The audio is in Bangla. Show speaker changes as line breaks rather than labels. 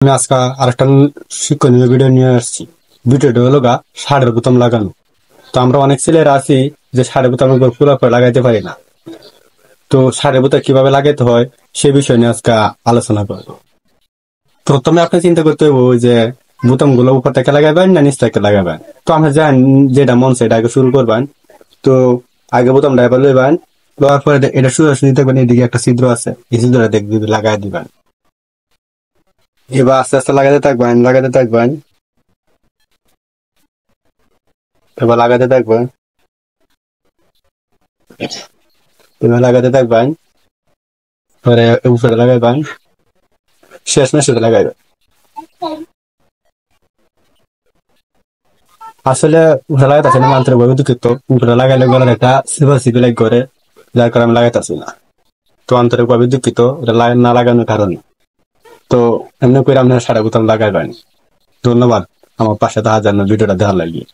আমি আজকে আরেকটা শিক্ষণীয় ভিডিও নিয়ে আসছি। ভিডিওটা হলো ষাঁড়ের বোতাম লাগানো। তো আমরা অনেক ছেলেরা আছি যে ষাঁড়ের বোতাম পুরো করে লাগাইতে পারি না। তো ষাঁড়ের বোতাম কিভাবে লাগাইতে হয় সে বিষয় নিয়ে আজকে আলোচনা করবো। প্রথমে আপনি চিন্তা করতে হবে ওই যে বোতাম গুলো উপর থেকে লাগাবেন না নিচ থেকে লাগাবেন। তো আমরা জান যেটা মন সেটা আগে শুরু করবেন। তো আগে বোতামটা এবার লইবেন, লওয়ার পরে এটা সোজাসুজি দেখবেন এদিকে একটা ছিদ্র আছে, এই ছিদ্রটা দেখবে লাগাই দিবেন। এবার আস্তে আস্তে লাগাতে থাকবেন। এবার লাগাতে থাকবেন এবার লাগাতে থাকবেন পরে উপরে লাগাইবেন, শেষ মেশে লাগাইবেন। আসলে উপরে লাগাইতেছে না মাত্র ভাবে দুঃখিত। উপরে লাগাইলে গলার একটা সিপি লাগ করে, যার কারণে আমি লাগাইতেছি না। তো আন্তরিক ভাবে দুঃখিত এটা না লাগানোর কারণে। তো এমনি করে আপনার সারা বোতাম লাগাইবেন। ধন্যবাদ আমার পাশে থাকার জন্য, ভিডিওটা দেখার লাগিয়ে।